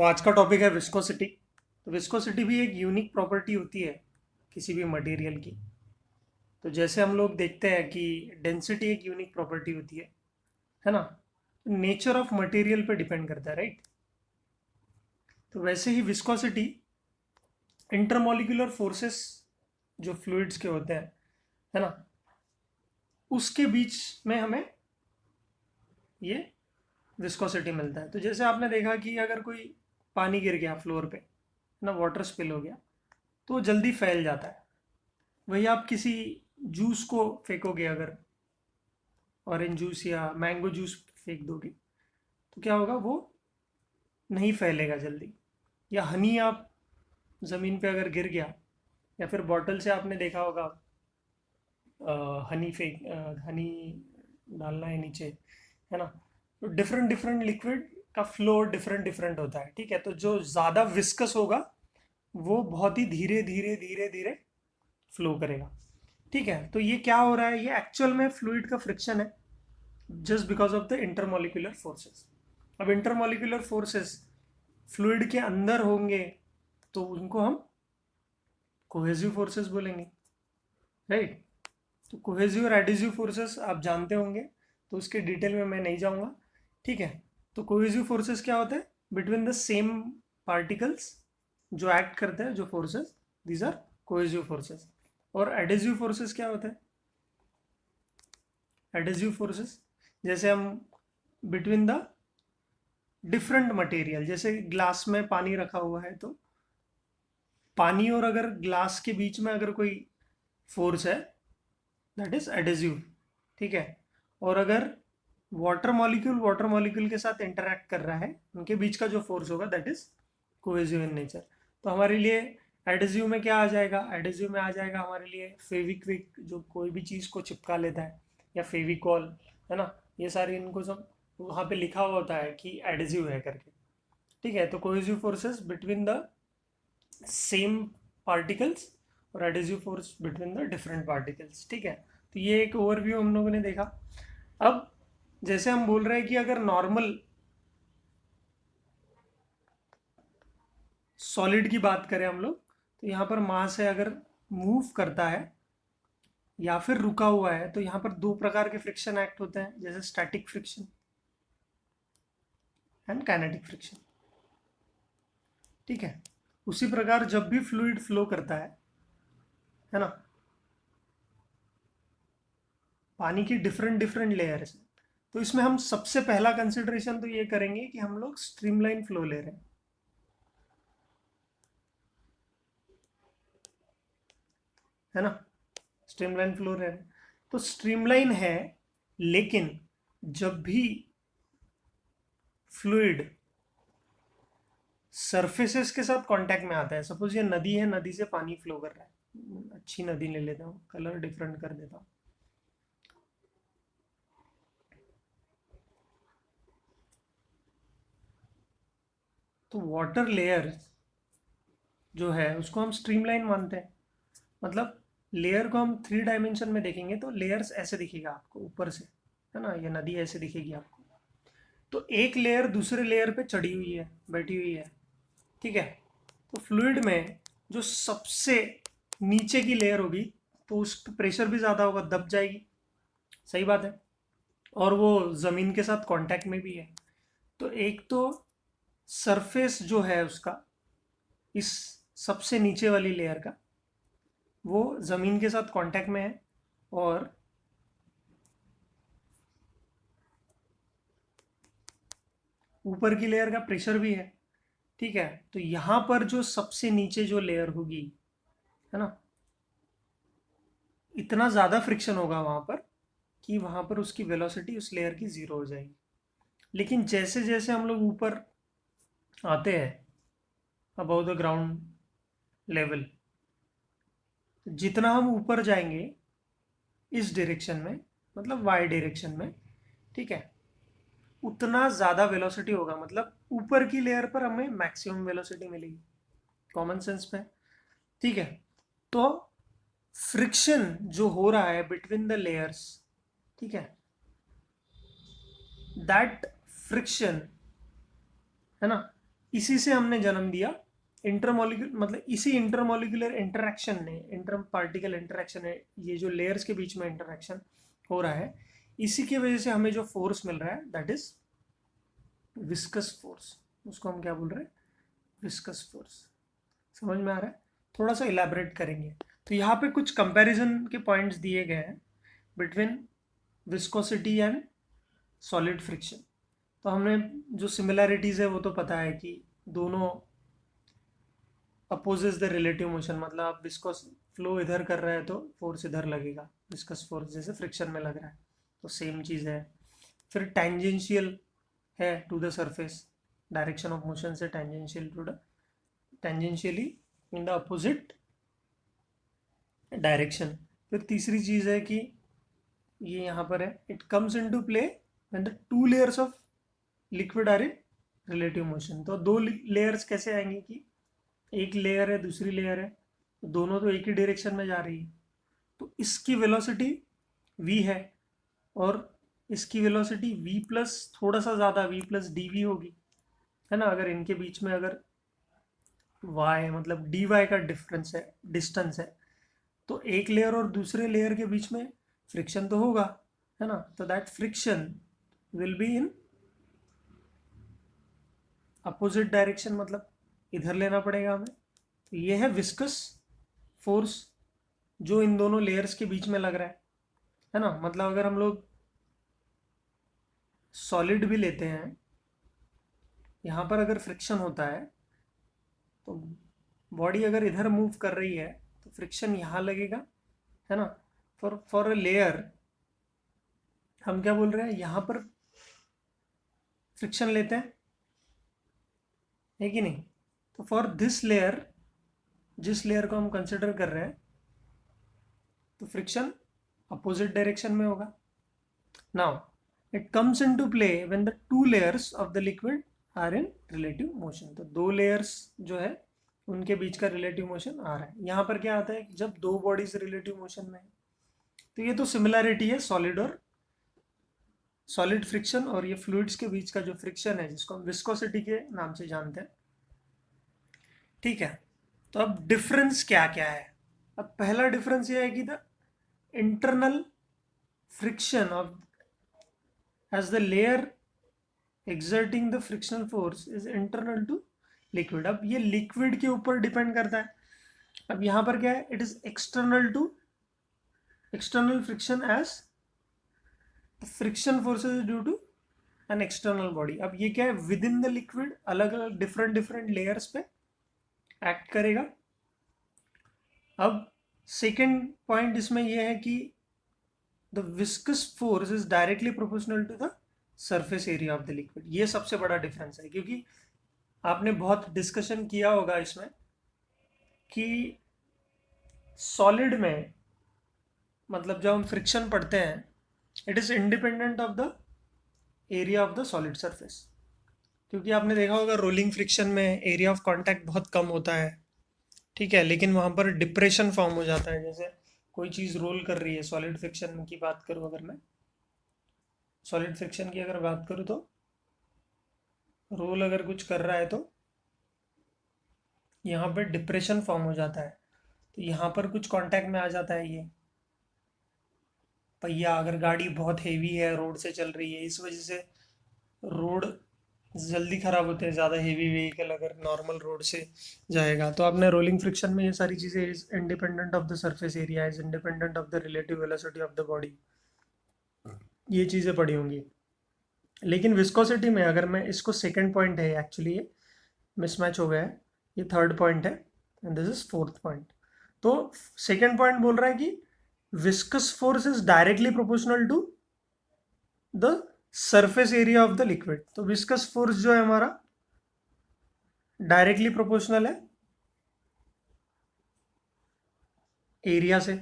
आज का टॉपिक है विस्कोसिटी। तो विस्कोसिटी भी एक यूनिक प्रॉपर्टी होती है किसी भी मटेरियल की। तो जैसे हम लोग देखते हैं कि डेंसिटी एक यूनिक प्रॉपर्टी होती है ना। नेचर ऑफ मटेरियल पे डिपेंड करता है, राइट। तो वैसे ही विस्कोसिटी इंटरमोलिकुलर फोर्सेस जो फ्लूइड्स के होते हैं, है ना, उसके बीच में हमें ये विस्कोसिटी मिलता है। तो जैसे आपने देखा कि अगर कोई पानी गिर गया फ्लोर पे, है ना, वाटर स्पिल हो गया, तो वो जल्दी फैल जाता है। वही आप किसी जूस को फेंकोगे, अगर ऑरेंज जूस या मैंगो जूस फेंक दोगे, तो क्या होगा, वो नहीं फैलेगा जल्दी। या हनी आप ज़मीन पे अगर गिर गया, या फिर बॉटल से आपने देखा होगा हनी डालना है नीचे, है ना। तो डिफरेंट डिफरेंट लिक्विड का फ्लो डिफरेंट डिफरेंट होता है, ठीक है। तो जो ज़्यादा विस्कस होगा वो बहुत ही धीरे धीरे धीरे धीरे फ्लो करेगा, ठीक है। तो ये क्या हो रहा है, ये एक्चुअल में फ्लूइड का फ्रिक्शन है, just because of the intermolecular forces. अब इंटरमोलिकुलर फोर्सेस फ्लूइड के अंदर होंगे तो उनको हम कोहेसिव फोर्सेस बोलेंगे, राइट। तो कोहेसिव और एडिसिव फोर्सेस आप जानते होंगे, तो उसके डिटेल में मैं नहीं जाऊंगा, ठीक है। तो कोहेसिव फोर्सेस क्या होते हैं, बिटवीन द सेम पार्टिकल्स जो एक्ट करते हैं, जो forces, these are cohesive forces. और एडिसिव फोर्सेस क्या होते हैं, एडिसिव फोर्सेस जैसे हम बिटवीन द डिफरेंट मटेरियल, जैसे ग्लास में पानी रखा हुआ है, तो पानी और अगर ग्लास के बीच में अगर कोई फोर्स है, दैट इज एडिसिव, ठीक है। और अगर वाटर मॉलिक्यूल के साथ इंटरेक्ट कर रहा है, उनके बीच का जो फोर्स होगा, that is cohesive in nature. तो हमारे लिए एडिसिव में क्या आ जाएगा, एडिसिव में आ जाएगा हमारे लिए फेविक्विक, जो कोई भी चीज़ को चिपका लेता है, या फेविकॉल, है ना। ये सारी इनको सब वहाँ पे लिखा हुआ होता है कि एडिसिव है करके, ठीक है। तो cohesive forces between the same particles और adhesive force between the different particles, ठीक है। तो ये एक ओवरव्यू हम लोगों ने देखा। अब जैसे हम बोल रहे हैं कि अगर नॉर्मल सॉलिड की बात करें हम लोग, तो यहाँ पर मास है, अगर मूव करता है या फिर रुका हुआ है, तो यहाँ पर दो प्रकार के फ्रिक्शन एक्ट होते हैं, जैसे static friction and kinetic friction, ठीक है। उसी प्रकार जब भी फ्लूइड फ्लो करता है ना, पानी की डिफरेंट डिफरेंट लेयर्स है, तो इसमें हम सबसे पहला कंसिडरेशन तो ये करेंगे कि हम लोग स्ट्रीमलाइन फ्लो ले रहे हैं, है ना। स्ट्रीमलाइन फ्लो ले रहे हैं, तो स्ट्रीमलाइन है, लेकिन जब भी फ्लूइड सरफेसेस के साथ कांटेक्ट में आता है, सपोज ये नदी है, नदी से पानी फ्लो कर रहा है, अच्छी नदी ले लेता हूँ, कलर डिफरेंट कर देता हूँ। तो वाटर लेयर जो है उसको हम स्ट्रीमलाइन मानते हैं। मतलब लेयर को हम 3 डायमेंशन में देखेंगे तो लेयर्स ऐसे दिखेगा आपको ऊपर से, है ना, ये नदी ऐसे दिखेगी आपको। तो एक लेयर दूसरे लेयर पे चढ़ी हुई है, बैठी हुई है, ठीक है। तो फ्लूइड में जो सबसे नीचे की लेयर होगी, तो उस पर प्रेशर भी ज़्यादा होगा, दब जाएगी, सही बात है। और वो ज़मीन के साथ कांटेक्ट में भी है। तो एक तो सरफेस जो है उसका, इस सबसे नीचे वाली लेयर का, वो ज़मीन के साथ कांटेक्ट में है, और ऊपर की लेयर का प्रेशर भी है, ठीक है। तो यहाँ पर जो सबसे नीचे जो लेयर होगी, है ना, इतना ज़्यादा फ्रिक्शन होगा वहाँ पर कि वहाँ पर उसकी वेलोसिटी उस लेयर की ज़ीरो हो जाएगी। लेकिन जैसे जैसे हम लोग ऊपर आते हैं, अबव द ग्राउंड लेवल, जितना हम ऊपर जाएंगे इस डायरेक्शन में, मतलब वाई डायरेक्शन में, ठीक है, उतना ज़्यादा वेलोसिटी होगा, मतलब ऊपर की लेयर पर हमें मैक्सिमम वेलोसिटी मिलेगी, कॉमन सेंस पे, ठीक है। तो फ्रिक्शन जो हो रहा है बिटवीन द लेयर्स, ठीक है, दैट फ्रिक्शन, है ना, इसी से हमने जन्म दिया इंटरमोलिकुलर, मतलब इसी इंटरमोलिकुलर इंटरेक्शन ने, इंटर पार्टिकल इंटरेक्शन है, ये जो लेयर्स के बीच में इंटरेक्शन हो रहा है, इसी की वजह से हमें जो फोर्स मिल रहा है दैट इज विस्कस फोर्स। उसको हम क्या बोल रहे हैं? Viscous force. समझ में आ रहा है? थोड़ा सा इलेबोरेट करेंगे। तो यहाँ पे कुछ कंपैरिजन के पॉइंट्स दिए गए हैं between viscosity and solid friction. तो हमने जो सिमिलैरिटीज है वो तो पता है कि दोनों अपोजेस द रिलेटिव मोशन, मतलब आप विस्कोस फ्लो इधर कर रहे हैं तो फोर्स इधर लगेगा, विस्कस फोर्स जैसे फ्रिक्शन में लग रहा है, तो सेम चीज़ है। फिर टेंजेंशियल है to the surface, direction of motion से tangential to the tangentially in the opposite direction. फिर तीसरी चीज़ है कि ये यहाँ पर है, it comes into play when the two layers of liquid are in relative motion. तो दो लेयर्स कैसे आएंगे कि एक लेयर है दूसरी लेयर है, तो दोनों तो एक ही डायरेक्शन में जा रही है, तो इसकी वेलोसिटी v है और इसकी वेलोसिटी v प्लस थोड़ा सा ज़्यादा v प्लस dv होगी, है ना। अगर इनके बीच में अगर y मतलब dy का डिफरेंस है, डिस्टेंस है, तो एक लेयर और दूसरे लेयर के बीच में फ्रिक्शन तो होगा, है ना। तो that friction will be in opposite direction, मतलब इधर लेना पड़ेगा हमें। तो ये है विस्कस फोर्स जो इन दोनों लेयर्स के बीच में लग रहा है ना। मतलब अगर हम लोग सॉलिड भी लेते हैं, यहाँ पर अगर फ्रिक्शन होता है तो बॉडी अगर इधर मूव कर रही है तो फ्रिक्शन यहाँ लगेगा, है ना। फॉर अ लेयर हम क्या बोल रहे हैं, यहाँ पर फ्रिक्शन लेते हैं, है कि नहीं। तो फॉर दिस लेयर, जिस लेयर को हम कंसिडर कर रहे हैं, तो फ्रिक्शन अपोजिट डायरेक्शन में होगा। Now it comes into play when the two layers of the liquid are in relative motion. तो दो लेयर्स जो है उनके बीच का रिलेटिव मोशन आ रहा है। यहाँ पर क्या आता है कि जब दो बॉडीज रिलेटिव मोशन में है, तो ये तो सिमिलैरिटी है सॉलिड फ्रिक्शन और ये फ्लूइड्स के बीच का जो फ्रिक्शन है जिसको हम विस्कोसिटी के नाम से जानते हैं, ठीक है। तो अब डिफरेंस क्या क्या है? अब पहला डिफरेंस ये है कि the internal friction of as the layer exerting the frictional force is internal to liquid। अब ये लिक्विड के ऊपर डिपेंड करता है। अब यहाँ पर क्या है, it is external to external friction as friction forces due to an external body. अब ये क्या है, विद इन द लिक्विड अलग अलग डिफरेंट डिफरेंट लेयर्स पे एक्ट करेगा। अब सेकेंड पॉइंट इसमें यह है कि the viscous force is directly proportional to the surface area of the liquid. ये सबसे बड़ा डिफरेंस है, क्योंकि आपने बहुत डिस्कशन किया होगा इसमें कि सॉलिड में, मतलब जब हम फ्रिक्शन पढ़ते हैं, it is independent of the area of the solid surface. क्योंकि आपने देखा होगा रोलिंग फ्रिक्शन में एरिया ऑफ कांटेक्ट बहुत कम होता है, ठीक है, लेकिन वहाँ पर डिप्रेशन फॉर्म हो जाता है। जैसे कोई चीज़ रोल कर रही है, सॉलिड फ्रिक्शन की बात करूँ अगर मैं, सॉलिड फ्रिक्शन की अगर बात करूँ तो रोल अगर कुछ कर रहा है तो यहाँ पर डिप्रेशन फॉर्म हो जाता है। तो यहाँ पर कुछ कांटेक्ट में आ जाता है ये पहिया। अगर गाड़ी बहुत हेवी है, रोड से चल रही है, इस वजह से रोड जल्दी ख़राब होते हैं, ज़्यादा हेवी व्हीकल अगर नॉर्मल रोड से जाएगा। तो आपने रोलिंग फ्रिक्शन में ये सारी चीज़ें, is independent of the surface area, is independent of the relative velocity of the body, ये चीज़ें पढ़ी होंगी। लेकिन विस्कोसिटी में अगर मैं इसको, सेकंड पॉइंट है एक्चुअली, ये मिसमैच हो गया है, ये थर्ड पॉइंट है and this is fourth point. तो सेकंड पॉइंट बोल रहा है कि viscous force is directly proportional to the surface area of the liquid. तो विस्कस फोर्स जो है हमारा डायरेक्टली प्रोपोर्शनल है एरिया से।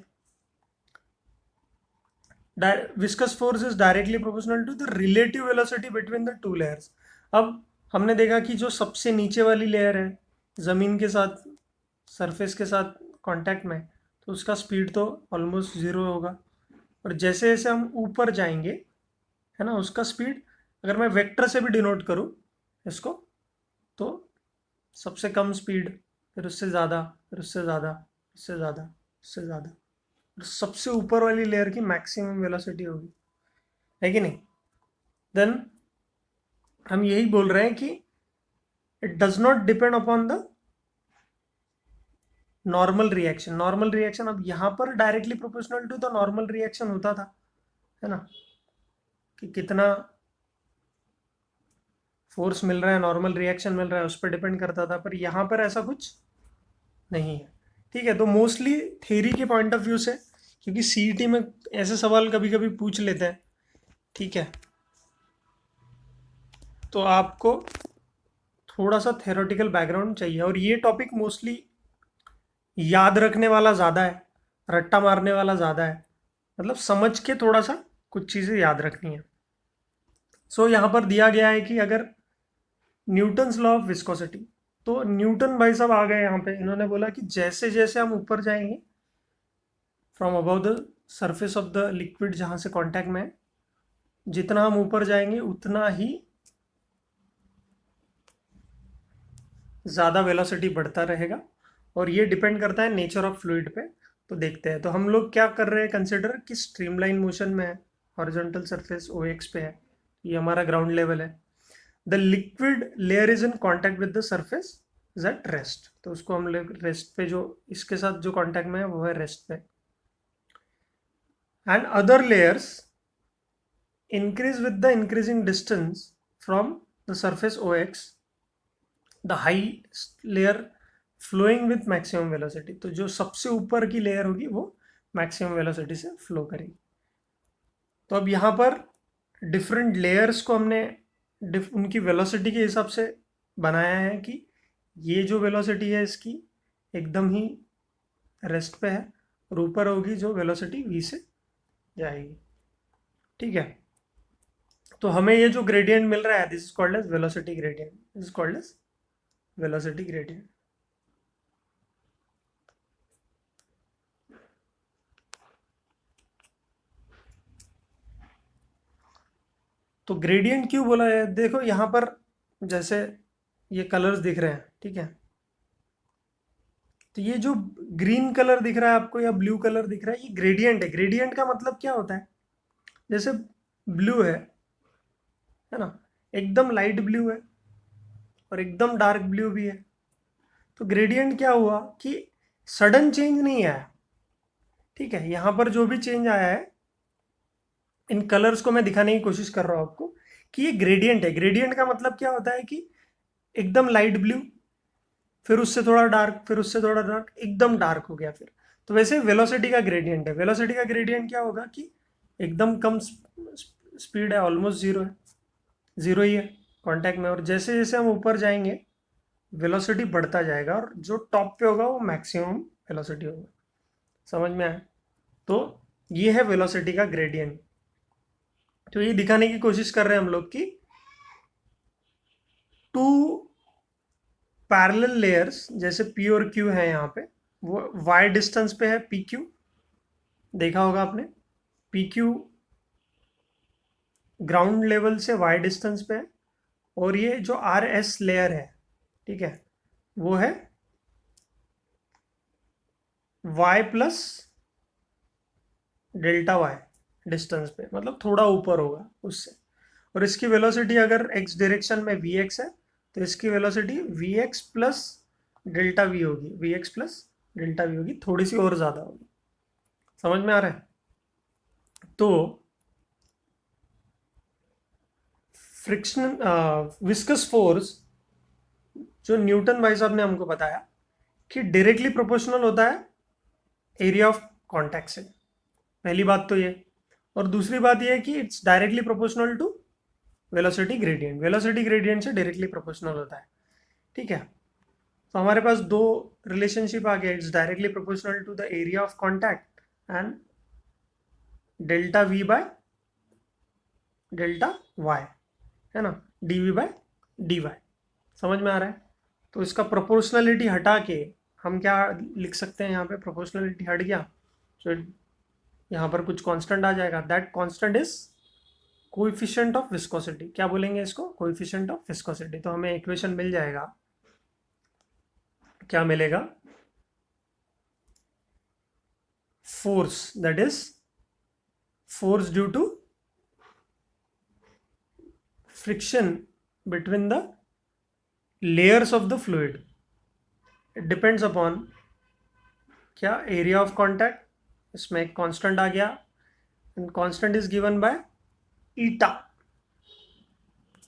Viscous force is directly proportional to the relative velocity between the two layers. अब हमने देखा कि जो सबसे नीचे वाली लेयर है ज़मीन के साथ, सरफेस के साथ कांटेक्ट में, तो उसका स्पीड तो ऑलमोस्ट ज़ीरो होगा। और जैसे जैसे हम ऊपर जाएंगे, है ना, उसका स्पीड, अगर मैं वेक्टर से भी डिनोट करूँ इसको, तो सबसे कम स्पीड, फिर उससे ज़्यादा, फिर उससे ज़्यादा, उससे ज़्यादा, उससे ज़्यादा, और सबसे ऊपर वाली लेयर की मैक्सिमम वेलोसिटी होगी, है कि नहीं? देन हम यही बोल रहे हैं कि it does not depend upon the normal reaction. Normal reaction अब यहाँ पर directly proportional to the normal reaction होता था, है ना, कि कितना फोर्स मिल रहा है, नॉर्मल रिएक्शन मिल रहा है, उस पर डिपेंड करता था, पर यहाँ पर ऐसा कुछ नहीं है। ठीक है, तो मोस्टली थ्योरी के पॉइंट ऑफ व्यू से, क्योंकि सीईटी में ऐसे सवाल कभी कभी पूछ लेते हैं, ठीक है, तो आपको थोड़ा सा थेरोटिकल बैकग्राउंड चाहिए, और ये टॉपिक मोस्टली याद रखने वाला ज़्यादा है, रट्टा मारने वाला ज़्यादा है, मतलब समझ के थोड़ा सा कुछ चीज़ें याद रखनी है। सो यहाँ पर दिया गया है कि अगर न्यूटन्स लॉ ऑफ विस्कोसिटी, तो न्यूटन भाई साहब आ गए यहाँ पे, इन्होंने बोला कि जैसे जैसे हम ऊपर जाएंगे from above the surface of the liquid, जहाँ से कांटेक्ट में है, जितना हम ऊपर जाएंगे उतना ही ज़्यादा वेलोसिटी बढ़ता रहेगा, और ये डिपेंड करता है नेचर ऑफ फ्लूइड पे। तो देखते हैं, तो हम लोग क्या कर रहे हैं कंसिडर कि स्ट्रीमलाइन मोशन में है, हॉरिजॉन्टल सरफेस OX पे है, ये हमारा ग्राउंड लेवल है। The liquid layer is in contact with the surface is at rest, तो उसको हम लोग रेस्ट पे, जो इसके साथ जो कॉन्टैक्ट में है वो है रेस्ट पे। And other layers increase with the increasing distance from the surface OX, the high layer flowing with maximum velocity, तो जो सबसे ऊपर की लेयर होगी वो मैक्सिमम वेलोसिटी से फ्लो करेगी। तो अब यहाँ पर डिफरेंट लेयर्स को हमने उनकी वेलोसिटी के हिसाब से बनाया है कि ये जो वेलोसिटी है इसकी एकदम ही रेस्ट पे है, और ऊपर होगी जो वेलोसिटी v से जाएगी। ठीक है, तो हमें ये जो ग्रेडियंट मिल रहा है, this is called as velocity gradient, this is called as velocity gradient. तो ग्रेडियंट क्यों बोला है? देखो यहाँ पर जैसे ये कलर्स दिख रहे हैं, ठीक है, तो ये जो ग्रीन कलर दिख रहा है आपको या ब्लू कलर दिख रहा है, ये ग्रेडियंट है। ग्रेडियंट का मतलब क्या होता है? जैसे ब्लू है ना, एकदम लाइट ब्लू है और एकदम डार्क ब्लू भी है। तो ग्रेडियंट क्या हुआ कि सडन चेंज नहीं आया, ठीक है, यहाँ पर जो भी चेंज आया है, इन कलर्स को मैं दिखाने की कोशिश कर रहा हूँ आपको कि ये ग्रेडियंट है। ग्रेडियंट का मतलब क्या होता है कि एकदम लाइट ब्लू, फिर उससे थोड़ा डार्क, फिर उससे थोड़ा डार्क, एकदम डार्क हो गया फिर। तो वैसे वेलोसिटी का ग्रेडियंट है। वेलोसिटी का ग्रेडियंट क्या होगा कि एकदम कम स्पीड है, ऑलमोस्ट जीरो है, जीरो ही है कांटेक्ट में, और जैसे जैसे हम ऊपर जाएंगे वेलोसिटी बढ़ता जाएगा, और जो टॉप पे होगा वो मैक्सिमम वेलोसिटी होगा। समझ में आया? तो ये है वेलोसिटी का ग्रेडियंट। तो ये दिखाने की कोशिश कर रहे हैं हम लोग कि टू पैरेलल लेयर्स, जैसे P और Q है यहाँ पे, वो y डिस्टेंस पे है PQ, देखा होगा आपने, PQ ग्राउंड लेवल से y डिस्टेंस पे है, और ये जो RS लेयर है, ठीक है, वो है y plus delta y distance पे, मतलब थोड़ा ऊपर होगा उससे। और इसकी वेलोसिटी अगर x डायरेक्शन में vx है, तो इसकी velocity vx plus delta v होगी, vx प्लस डेल्टा v होगी, थोड़ी सी और ज़्यादा होगी। समझ में आ रहा है? तो फ्रिक्शन विस्कस फोर्स जो न्यूटन भाई साहब ने हमको बताया कि डायरेक्टली प्रोपोर्शनल होता है एरिया ऑफ कांटेक्ट से, पहली बात तो ये। और दूसरी बात ये है कि it's directly proportional to velocity gradient, velocity gradient से डायरेक्टली प्रोपोर्शनल होता है। ठीक है, तो हमारे पास दो रिलेशनशिप आ गया, it's directly proportional to the area of contact and delta v by delta y, है ना, dv बाय dy। समझ में आ रहा है? तो इसका प्रोपोर्शनलिटी हटा के हम क्या लिख सकते हैं? यहाँ पे प्रोपोर्शनलिटी हट गया तो यहाँ पर कुछ कांस्टेंट आ जाएगा, that constant is coefficient of viscosity. क्या बोलेंगे इसको? Coefficient of viscosity. तो हमें इक्वेशन मिल जाएगा क्या मिलेगा? Force, that is force due to friction between the layers of the fluid. It depends upon क्या एरिया ऑफ कॉन्टैक्ट, इसमें एक कांस्टेंट आ गया, and constant is given by eta,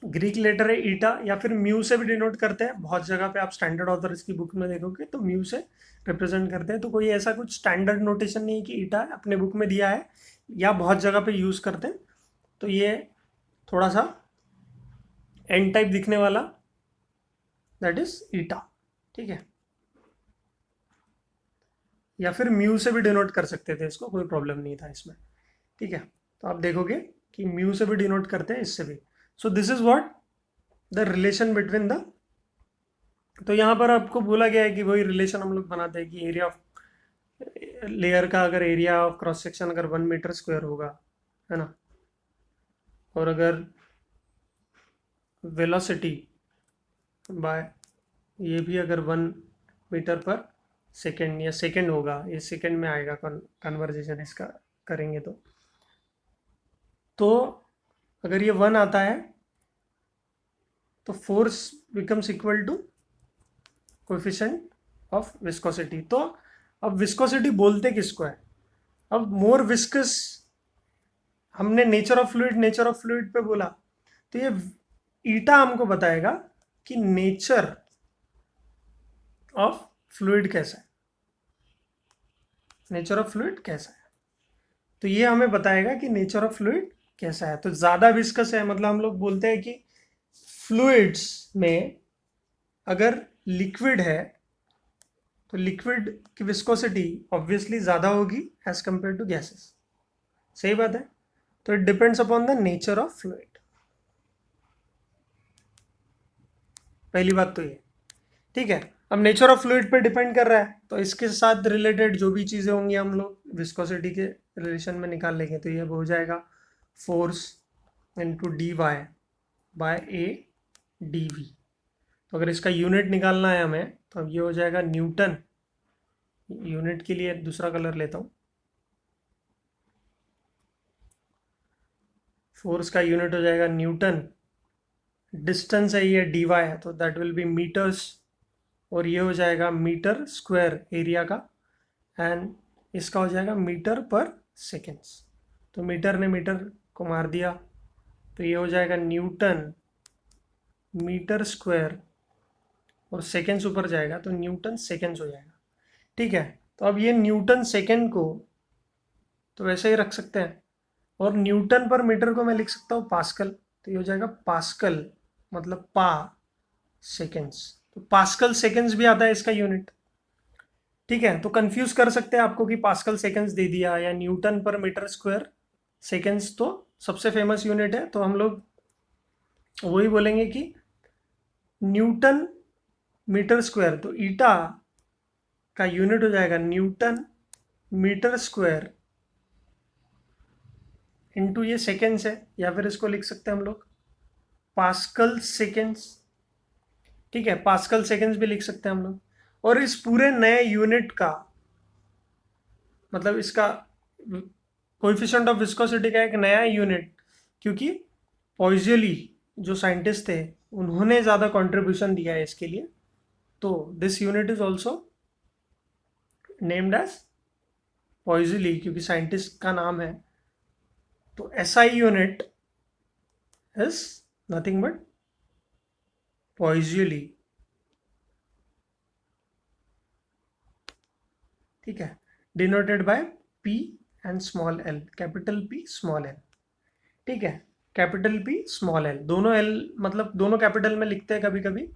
Greek letter है ईटा, या फिर म्यू से भी डिनोट करते हैं। बहुत जगह पे आप स्टैंडर्ड ऑथर की बुक में देखोगे तो म्यू से रिप्रेजेंट करते हैं। तो कोई ऐसा कुछ स्टैंडर्ड नोटेशन नहीं है कि ईटा अपने बुक में दिया है या बहुत जगह पे यूज करते हैं। तो ये थोड़ा सा एन टाइप दिखने वाला, दैट इज ईटा, ठीक है। या फिर म्यू से भी डिनोट कर सकते थे इसको, कोई प्रॉब्लम नहीं था इसमें, ठीक है। तो आप देखोगे कि म्यू से भी डिनोट करते हैं, इससे भी। So this is what the relation between the, तो यहाँ पर आपको बोला गया है कि वही रिलेशन हम लोग बनाते हैं कि एरिया ऑफ लेयर का अगर एरिया ऑफ क्रॉस सेक्शन अगर 1 मीटर स्क्वायर होगा, है ना, और अगर वेलोसिटी बाय ये भी अगर 1 मीटर पर सेकेंड या सेकेंड होगा, ये सेकेंड में आएगा कन्वर्जेशन इसका करेंगे तो अगर ये 1 आता है तो force becomes equal to coefficient of viscosity. तो अब विस्कोसिटी बोलते किसको है? अब मोर विस्कस, हमने नेचर ऑफ फ्लूइड पे बोला, तो ये ईटा हमको बताएगा कि नेचर ऑफ फ्लूइड कैसा है, नेचर ऑफ फ्लूइड कैसा है। तो ये हमें बताएगा कि नेचर ऑफ फ्लूइड कैसा है। तो ज़्यादा विस्कस है, मतलब हम लोग बोलते हैं कि फ्लूइड्स में अगर लिक्विड है तो लिक्विड की विस्कोसिटी ऑब्वियसली ज़्यादा होगी एज कंपेयर टू गैसेस, सही बात है। तो it depends upon the nature of fluid, पहली बात तो ये, ठीक है। अब नेचर ऑफ फ्लूइड पे डिपेंड कर रहा है, तो इसके साथ रिलेटेड जो भी चीज़ें होंगी हम लोग विस्कोसिटी के रिलेशन में निकाल लेंगे। तो ये हो जाएगा force into D Y by A D V. तो अगर इसका यूनिट निकालना है हमें तो अब ये हो जाएगा न्यूटन, यूनिट के लिए दूसरा कलर लेता हूँ, फोर्स का यूनिट हो जाएगा न्यूटन, डिस्टेंस है ये डी वाई है तो दैट विल बी मीटर्स, और ये हो जाएगा मीटर स्क्वायर एरिया का, एंड इसका हो जाएगा मीटर पर सेकेंड्स। तो मीटर ने मीटर को मार दिया, तो ये हो जाएगा न्यूटन मीटर स्क्वायर, और सेकेंड्स ऊपर जाएगा तो न्यूटन सेकेंड्स हो जाएगा, ठीक है। तो अब ये न्यूटन सेकेंड को तो वैसे ही रख सकते हैं, और न्यूटन पर मीटर को मैं लिख सकता हूँ पास्कल, तो ये हो जाएगा पास्कल, मतलब पा सेकेंड्स। तो पास्कल सेकेंड्स भी आता है इसका यूनिट, ठीक है। तो कंफ्यूज कर सकते हैं आपको कि पास्कल सेकेंड्स दे दिया या न्यूटन पर मीटर स्क्वायर सेकेंड्स, तो सबसे फेमस यूनिट है, तो हम लोग वही बोलेंगे कि न्यूटन मीटर स्क्वायर। तो ईटा का यूनिट हो जाएगा न्यूटन मीटर स्क्वायर इनटू ये सेकेंड्स है, या फिर इसको लिख सकते हैं हम लोग पास्कल सेकेंड्स, ठीक है। पास्कल सेकेंड्स भी लिख सकते हैं हम लोग। और इस पूरे नए यूनिट का मतलब इसका कोएफिशिएंट ऑफ विस्कोसिटी का एक नया यूनिट, क्योंकि पॉइजली जो साइंटिस्ट थे उन्होंने ज़्यादा कंट्रीब्यूशन दिया है इसके लिए, तो this unit is also named as poiseuille, क्योंकि साइंटिस्ट का नाम है। तो SI unit is nothing but poiseuille, ठीक है, denoted by P and small L, capital P small L, ठीक है। कैपिटल पी स्मॉल एल, दोनों एल मतलब दोनों कैपिटल में लिखते हैं कभी कभी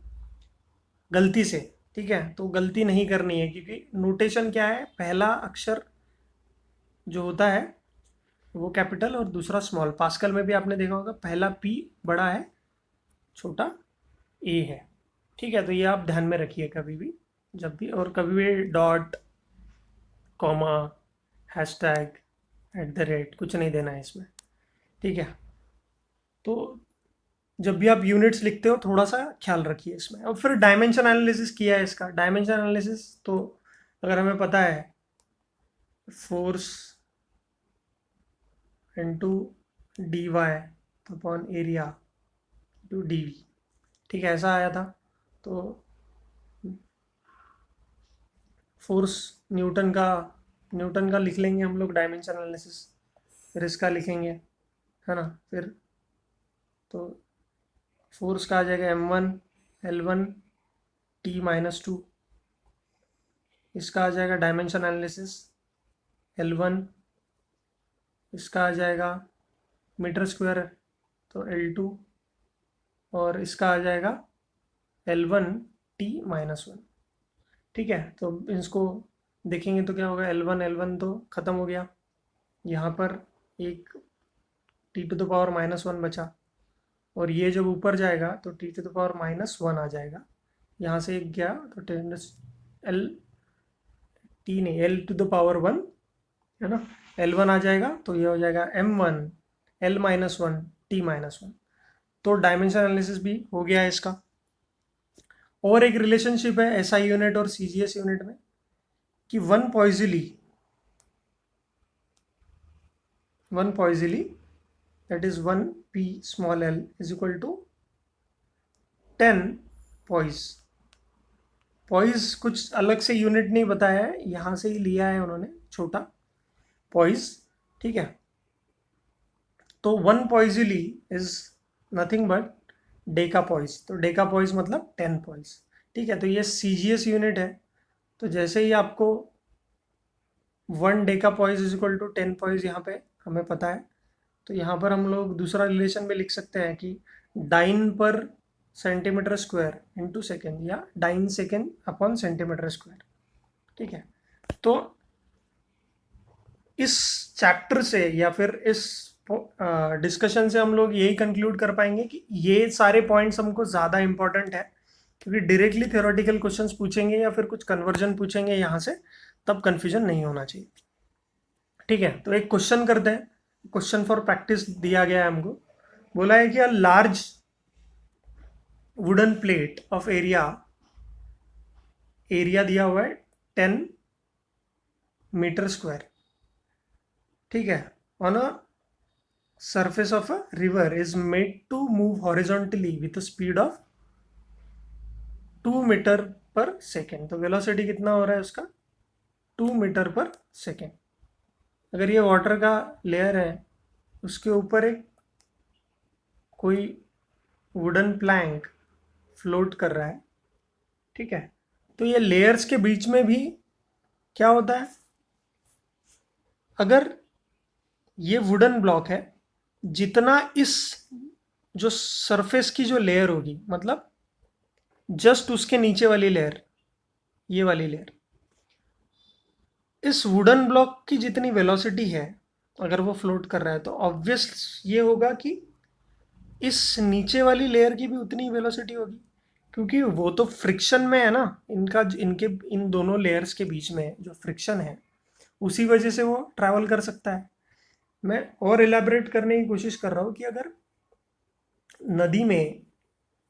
गलती से, ठीक है। तो गलती नहीं करनी है, क्योंकि नोटेशन क्या है, पहला अक्षर जो होता है वो कैपिटल और दूसरा स्मॉल। पास्कल में भी आपने देखा होगा पहला पी बड़ा है, छोटा ए है, ठीक है। तो ये आप ध्यान में रखिए कभी भी, जब भी, और कभी भी डॉट कॉमा हैशटैग @ कुछ नहीं देना है इसमें, ठीक है। तो जब भी आप यूनिट्स लिखते हो थोड़ा सा ख्याल रखिए इसमें। और फिर डायमेंशन एनालिसिस किया है इसका। डायमेंशन एनालिसिस तो अगर हमें पता है force into D Y upon area to D V, ठीक है, ऐसा आया था। तो फोर्स न्यूटन का लिख लेंगे हम लोग डायमेंशन एनालिसिस, फिर इसका लिखेंगे, है ना। फिर तो फोर्स का आ जाएगा m1 L1 T-2, इसका आ जाएगा डायमेंशन एनालिसिस L1, इसका आ जाएगा मीटर स्क्वायर तो L2, और इसका आ जाएगा L1 T-1। ठीक है, तो इसको देखेंगे तो क्या होगा, L1 तो ख़त्म हो गया, यहाँ पर एक T⁻⁻1 बचा, और ये जब ऊपर जाएगा तो T⁻⁻1 आ जाएगा, यहाँ से एक गया तो L1 है ना, L1 आ जाएगा तो ये हो जाएगा m1 L-1 T-1। तो डायमेंशन एनालिसिस भी हो गया है इसका। और एक रिलेशनशिप है SI यूनिट और CGS यूनिट में कि one पॉइजली that is 1 p small l is equal to 10 poise। Poise कुछ अलग से यूनिट नहीं बताया है, यहाँ से ही लिया है उन्होंने छोटा पॉइज, ठीक है। तो 1 poiseuille is nothing but deca poise, तो डेका पॉइज मतलब 10 पॉइज, ठीक है। तो ये CGS यूनिट है, तो जैसे ही आपको 1 deca poise is equal to 10 poise यहाँ पे हमें पता है, तो यहाँ पर हम लोग दूसरा रिलेशन भी लिख सकते हैं कि dyne per centimetre square into second, या dyne second upon centimetre square, ठीक है। तो इस चैप्टर से या फिर इस डिस्कशन से हम लोग यही कंक्लूड कर पाएंगे कि ये सारे पॉइंट्स हमको ज़्यादा इंपॉर्टेंट है, क्योंकि डायरेक्टली थ्योरेटिकल क्वेश्चंस पूछेंगे या फिर कुछ कन्वर्जन पूछेंगे यहाँ से, तब कन्फ्यूजन नहीं होना चाहिए, ठीक है। तो एक क्वेश्चन करते हैं, क्वेश्चन फॉर प्रैक्टिस दिया गया है हमको। बोला है कि a large wooden plate of area दिया हुआ है 10 मीटर स्क्वायर, ठीक है, on a surface of a river is made to move horizontally with a speed of 2 metre per second. तो वेलोसिटी कितना हो रहा है उसका, 2 मीटर पर सेकेंड। अगर ये वाटर का लेयर है, उसके ऊपर एक कोई वुडन प्लैंक फ्लोट कर रहा है, ठीक है, तो ये लेयर्स के बीच में भी क्या होता है, अगर ये वुडन ब्लॉक है, जितना इस जो सरफेस की जो लेयर होगी, मतलब जस्ट उसके नीचे वाली लेयर, ये वाली लेयर, इस वुडन ब्लॉक की जितनी वेलोसिटी है, अगर वो फ्लोट कर रहा है, तो ऑब्वियस ये होगा कि इस नीचे वाली लेयर की भी उतनी वेलोसिटी होगी, क्योंकि वो तो फ्रिक्शन में है ना, इन दोनों लेयर्स के बीच में जो फ्रिक्शन है, उसी वजह से वो ट्रैवल कर सकता है। मैं और एलैबोरेट करने की कोशिश कर रहा हूँ कि अगर नदी में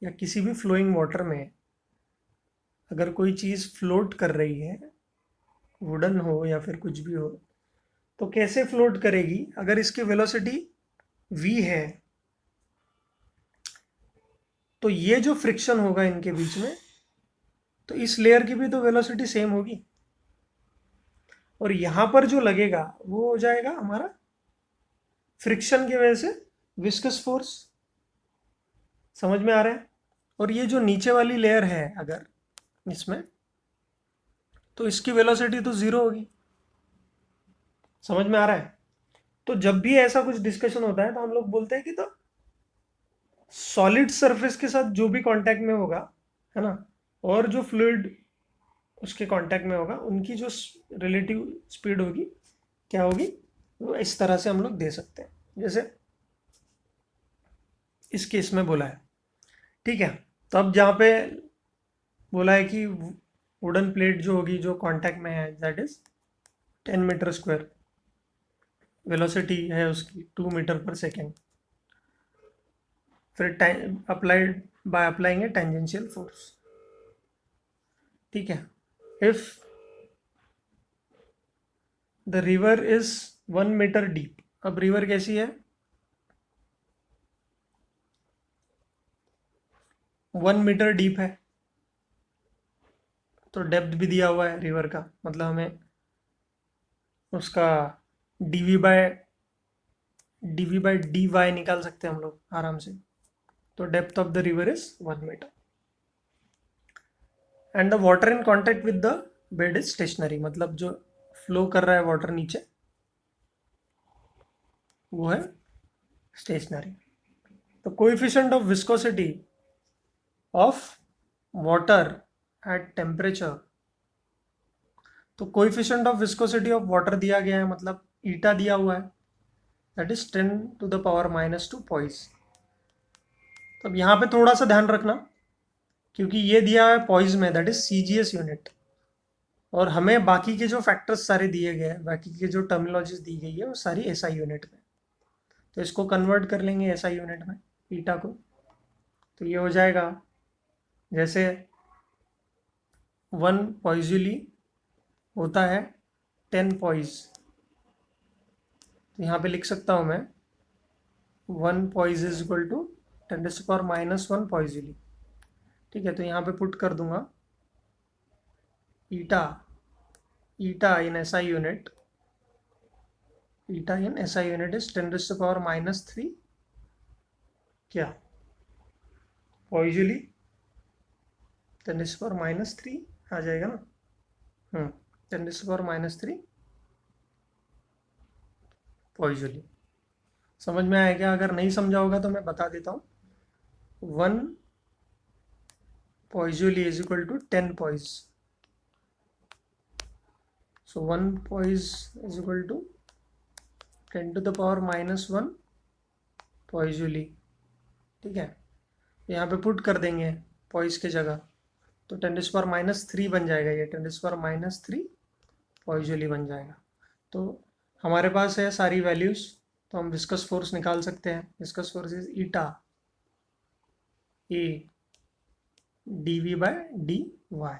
या किसी भी फ्लोइंग वाटर में अगर कोई चीज़ फ्लोट कर रही है, वुडन हो या फिर कुछ भी हो, तो कैसे फ्लोट करेगी, अगर इसकी वेलोसिटी v है, तो ये जो फ्रिक्शन होगा इनके बीच में, तो इस लेयर की भी तो वेलोसिटी सेम होगी, और यहाँ पर जो लगेगा वो हो जाएगा हमारा फ्रिक्शन की वजह से विस्कस फोर्स। समझ में आ रहा है। और ये जो नीचे वाली लेयर है अगर इसमें, तो इसकी वेलोसिटी तो ज़ीरो होगी। समझ में आ रहा है। तो जब भी ऐसा कुछ डिस्कशन होता है तो हम लोग बोलते हैं कि तो सॉलिड सरफेस के साथ जो भी कांटेक्ट में होगा, है ना, और जो फ्लूइड उसके कांटेक्ट में होगा, उनकी जो रिलेटिव स्पीड होगी क्या होगी, वो इस तरह से हम लोग दे सकते हैं, जैसे इस केस में बोला है, ठीक है। तो अब जहाँ पे बोला है कि वुडन प्लेट जो होगी जो कांटेक्ट में है, that is 10 metre square, velocity है उसकी 2 मीटर पर सेकेंड, फिर applied by applying a tangential force. ठीक है, if the river is 1 metre deep. अब रिवर कैसी है, 1 मीटर डीप है, तो डेप्थ भी दिया हुआ है रिवर का, मतलब हमें उसका डीवी बाय डी वाई निकाल सकते हैं हम लोग आराम से। तो depth of the river is 1 metre and the water in contact with the bed is stationary, मतलब जो फ्लो कर रहा है वाटर नीचे वो है स्टेशनरी। तो coefficient of viscosity of water at temperature, तो coefficient of viscosity of water दिया गया है, मतलब ईटा दिया हुआ है, दैट इज 10⁻⁻² पॉइस। तो अब यहाँ पे थोड़ा सा ध्यान रखना, क्योंकि ये दिया है पॉइस में, दैट इज सीजीएस यूनिट, और हमें बाकी के जो फैक्टर्स सारे दिए गए हैं, बाकी के जो टर्मिनोलॉजीज दी गई है वो सारी एसआई यूनिट में। तो इसको कन्वर्ट कर लेंगे एसआई यूनिट में, ईटा को। तो ये हो जाएगा जैसे 1 पॉइजूली होता है 10 पॉइज, तो यहाँ पे लिख सकता हूँ मैं 1 poise is equal to 10⁻⁻1 poiseuille. ठीक है, तो यहाँ पे पुट कर दूंगा eta in SI unit, eta in SI unit is 10⁻⁻3 क्या पॉइजूली, 10⁻⁻3 आ जाएगा ना। 10⁻⁻3 पॉइजूली। समझ में आया क्या? अगर नहीं समझा होगा तो मैं बता देता हूँ। 1 poiseuille is equal to 10 poise, so 1 poise is equal to 10⁻⁻1 poiseuille. ठीक है, यहाँ पे पुट कर देंगे पॉइज के जगह, तो 10⁻³ बन जाएगा, ये 10⁻³ पॉइजूली बन जाएगा। तो हमारे पास है सारी वैल्यूज, तो हम विस्कस फोर्स निकाल सकते हैं। Viscous force is eta A D V by D Y.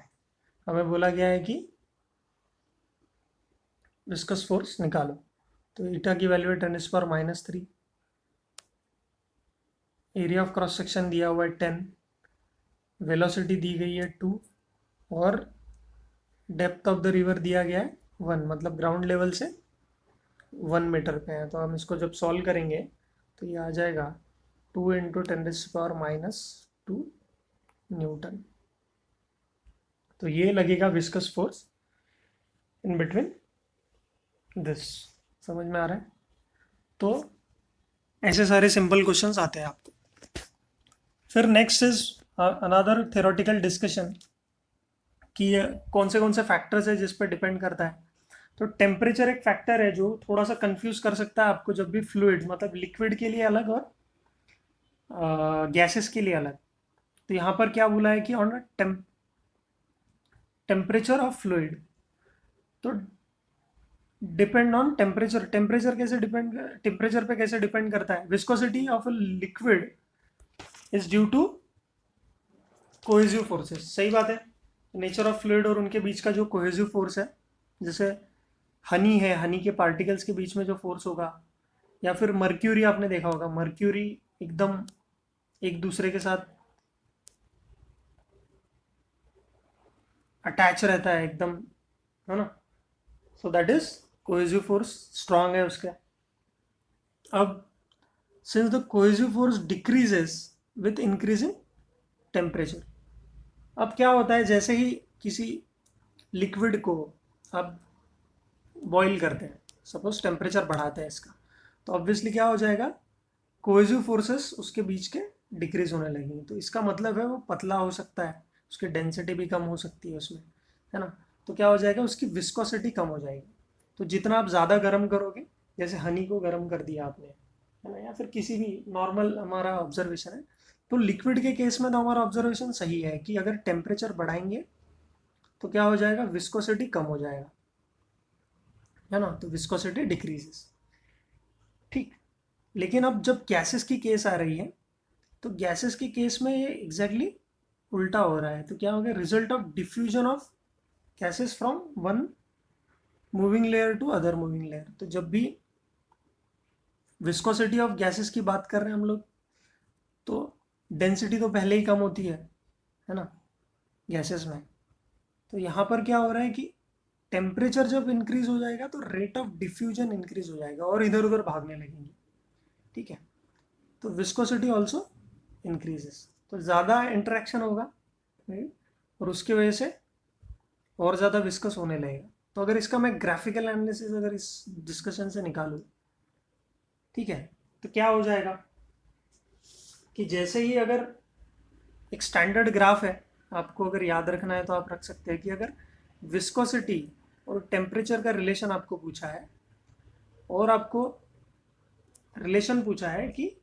हमें बोला गया है कि विस्कस फोर्स निकालो, तो ईटा की वैल्यू है 10⁻⁻3, एरिया ऑफ क्रॉस सेक्शन दिया हुआ है 10, वेलोसिटी दी गई है 2, और डेप्थ ऑफ द रिवर दिया गया है 1, मतलब ग्राउंड लेवल से 1 मीटर पे है। तो हम इसको जब सॉल्व करेंगे तो ये आ जाएगा 2 × 10⁻⁻2 न्यूटन। तो ये लगेगा viscous force in between this. समझ में आ रहा है? तो ऐसे सारे सिंपल क्वेश्चंस आते हैं आपको। फिर next is another theoretical discussion कि कौन से फैक्टर्स है जिस पर डिपेंड करता है। तो टेम्परेचर एक फैक्टर है जो थोड़ा सा कंफ्यूज कर सकता है आपको, जब भी फ्लूइड्स, मतलब लिक्विड के लिए अलग और गैसेस के लिए अलग। तो यहाँ पर क्या बोला है कि ऑन टेम्परेचर ऑफ फ्लूइड, तो डिपेंड ऑन टेम्परेचर। टेम्परेचर पे कैसे डिपेंड करता है? Viscosity of a liquid is due to cohesive forces. सही बात है, नेचर ऑफ फ्लूइड और उनके बीच का जो कोहेसिव फोर्स है, जैसे हनी है, हनी के पार्टिकल्स के बीच में जो फोर्स होगा, या फिर मर्क्यूरी, आपने देखा होगा मर्क्यूरी एकदम एक दूसरे के साथ अटैच रहता है एकदम, है ना। So that is cohesive force strong है उसका। अब since the cohesive force decreases with increasing temperature, अब क्या होता है, जैसे ही किसी लिक्विड को आप बॉईल करते हैं, सपोज टेम्परेचर बढ़ाते हैं इसका, तो ऑब्वियसली क्या हो जाएगा, कोहेसिव फोर्सेस उसके बीच के डिक्रीज होने लगेंगे। तो इसका मतलब है वो पतला हो सकता है, उसकी डेंसिटी भी कम हो सकती है उसमें, है ना। तो क्या हो जाएगा, उसकी विस्कोसिटी कम हो जाएगी। तो जितना आप ज़्यादा गर्म करोगे, जैसे हनी को गर्म कर दिया आपने, है ना, या फिर किसी भी नॉर्मल हमारा ऑब्जर्वेशन है, तो लिक्विड के केस में तो हमारा ऑब्जर्वेशन सही है कि अगर टेम्परेचर बढ़ाएंगे तो क्या हो जाएगा, विस्कोसिटी कम हो जाएगा, है ना। तो विस्कोसिटी डिक्रीजेस, ठीक। लेकिन अब जब गैसेस की केस आ रही है, तो गैसेस के केस में ये एग्जैक्टली उल्टा हो रहा है। तो क्या हो गया, result of diffusion of gases from one moving layer to other moving layer. तो जब भी विस्कोसिटी ऑफ गैसेस की बात कर रहे हैं हम लोग, तो डेंसिटी तो पहले ही कम होती है ना, गैसेस में। तो यहाँ पर क्या हो रहा है कि टेम्परेचर जब इंक्रीज हो जाएगा तो रेट ऑफ डिफ्यूजन इंक्रीज हो जाएगा और इधर उधर भागने लगेंगे, ठीक है। तो विस्कोसिटी ऑल्सो इंक्रीजेस, तो ज़्यादा इंटरेक्शन होगा right? और उसकी वजह से और ज़्यादा विस्कस होने लगेगा। तो अगर इसका मैं ग्राफिकल एनालिसिस अगर इस डिस्कशन से निकालूँ, ठीक है, तो क्या हो जाएगा कि जैसे ही अगर एक स्टैंडर्ड ग्राफ है, आपको अगर याद रखना है तो आप रख सकते हैं कि अगर विस्कोसिटी और टेम्परेचर का रिलेशन आपको पूछा है और आपको रिलेशन पूछा है कि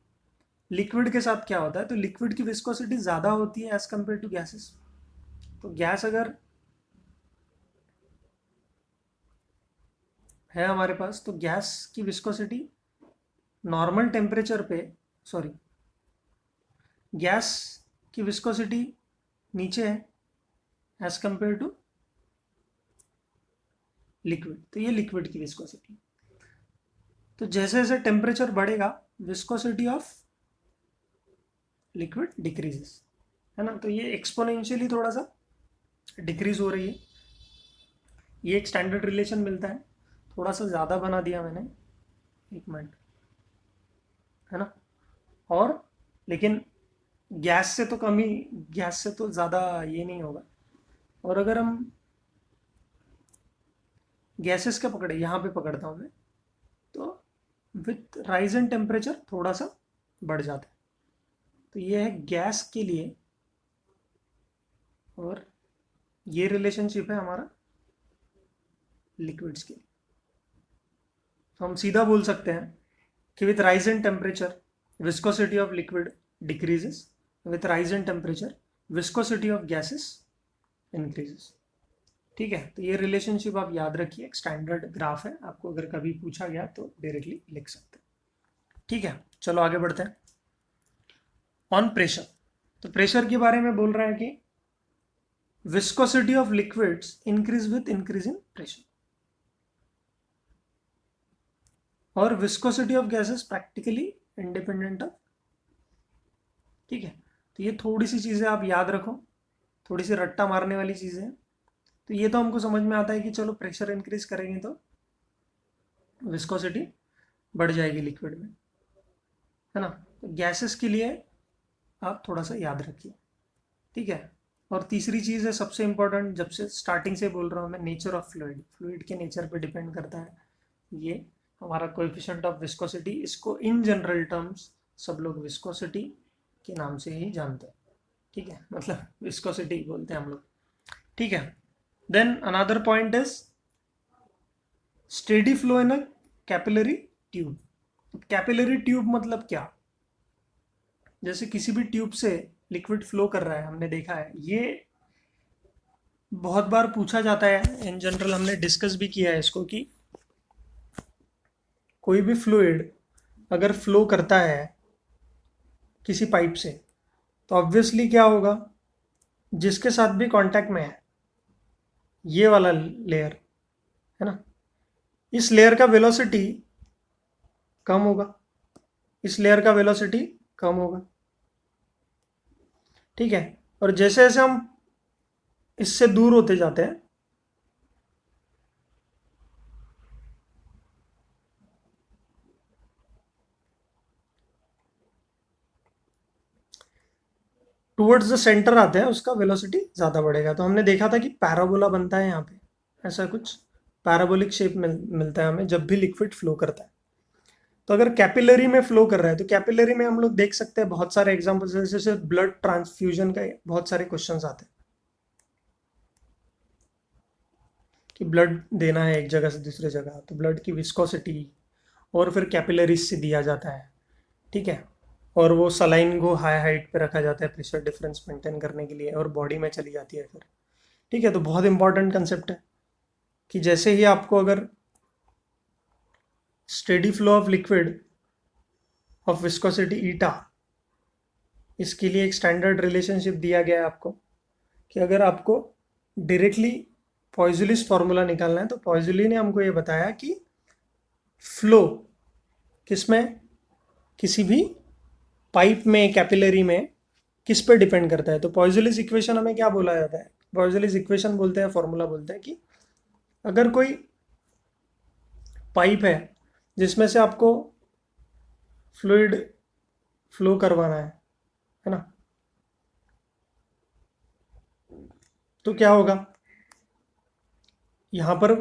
लिक्विड के साथ क्या होता है, तो लिक्विड की विस्कोसिटी ज़्यादा होती है एज कंपेयर टू गैसेस। तो गैस अगर है हमारे पास, तो गैस की विस्कोसिटी नॉर्मल टेम्परेचर पे, सॉरी, गैस की विस्कोसिटी नीचे है एज कंपेयर टू लिक्विड। तो ये लिक्विड की विस्कोसिटी। तो जैसे जैसे टेम्परेचर बढ़ेगा, विस्कोसिटी ऑफ लिक्विड डिक्रीजेस, है ना। तो ये एक्सपोनेंशियली थोड़ा सा डिक्रीज हो रही है। ये एक स्टैंडर्ड रिलेशन मिलता है, थोड़ा सा ज़्यादा बना दिया मैंने, एक मिनट, है ना। और लेकिन गैस से तो कम ही, गैस से तो ज़्यादा ये नहीं होगा। और अगर हम गैसेस का पकड़े, यहाँ पे पकड़ता हूँ मैं, तो विथ राइज इन टेम्परेचर थोड़ा सा बढ़ जाता है। तो ये है गैस के लिए, और ये रिलेशनशिप है हमारा लिक्विड्स के लिए। तो हम सीधा बोल सकते हैं कि with rise in temperature viscosity of liquid decreases, with rise in temperature viscosity of gases increases, ठीक है। तो ये रिलेशनशिप आप याद रखिए, एक स्टैंडर्ड ग्राफ है, आपको अगर कभी पूछा गया तो डायरेक्टली लिख सकते हैं, ठीक है। चलो आगे बढ़ते हैं। ऑन प्रेशर, तो प्रेशर के बारे में बोल रहा है कि viscosity of liquids increase with increase in pressure, और viscosity of gases practically independent of, ठीक है। तो ये थोड़ी सी चीज़ें आप याद रखो, थोड़ी सी रट्टा मारने वाली चीज़ें हैं। तो ये तो हमको समझ में आता है कि चलो प्रेशर इंक्रीज करेंगे तो विस्कोसिटी बढ़ जाएगी लिक्विड में, है ना। तो गैसेस के लिए आप थोड़ा सा याद रखिए, ठीक है। और तीसरी चीज़ है सबसे इंपॉर्टेंट, जब से स्टार्टिंग से बोल रहा हूँ मैं, नेचर ऑफ फ्लूइड। फ्लूइड के नेचर पे डिपेंड करता है ये हमारा कोएफिशिएंट ऑफ विस्कोसिटी। इसको इन जनरल टर्म्स सब लोग विस्कोसिटी के नाम से ही जानते हैं, ठीक है, मतलब विस्कोसिटी बोलते हैं हम लोग, ठीक है। Then another point is steady flow in a capillary tube. Capillary tube मतलब क्या, जैसे किसी भी ट्यूब से लिक्विड फ्लो कर रहा है, हमने देखा है, ये बहुत बार पूछा जाता है इन जनरल, हमने डिस्कस भी किया है इसको कि कोई भी फ्लूइड अगर फ्लो करता है किसी पाइप से, तो ऑब्वियसली क्या होगा, जिसके साथ भी कांटेक्ट में है ये वाला लेयर, है ना, इस लेयर का वेलोसिटी कम होगा, इस लेयर का वेलोसिटी कम होगा, ठीक है। और जैसे जैसे हम इससे दूर होते जाते हैं, टुवर्ड्स द सेंटर आते हैं, उसका वेलोसिटी ज़्यादा बढ़ेगा। तो हमने देखा था कि पैराबोला बनता है यहाँ पे, ऐसा कुछ पैराबोलिक शेप मिलता है हमें जब भी लिक्विड फ्लो करता है। तो अगर कैपिलरी में फ्लो कर रहा है, तो कैपिलरी में हम लोग देख सकते हैं बहुत सारे एग्जाम्पल्स, जैसे ब्लड ट्रांसफ्यूजन का बहुत सारे क्वेश्चंस आते हैं कि ब्लड देना है एक जगह से दूसरे जगह, तो ब्लड की विस्कोसिटी और फिर कैपिलरीज से दिया जाता है, ठीक है। और वो सलाइन को हाई हाइट पे रखा जाता है प्रेशर डिफरेंस मेंटेन करने के लिए, और बॉडी में चली जाती है फिर, ठीक है। तो बहुत इंपॉर्टेंट कंसेप्ट है कि जैसे ही आपको अगर steady flow of liquid of viscosity ईटा इसके लिए एक स्टैंडर्ड रिलेशनशिप दिया गया है आपको कि अगर आपको डायरेक्टली पॉइजलिस फार्मूला निकालना है तो पॉइजली ने हमको ये बताया कि फ्लो किसमें, किसी भी पाइप में, कैपिलरी में किस पे डिपेंड करता है। तो पॉइजलिस इक्वेशन हमें क्या बोला जाता है, पॉइजलिस इक्वेशन बोलते हैं, फॉर्मूला बोलते हैं कि अगर कोई पाइप है जिसमें से आपको फ्लूइड फ्लो करवाना है ना, तो क्या होगा यहाँ पर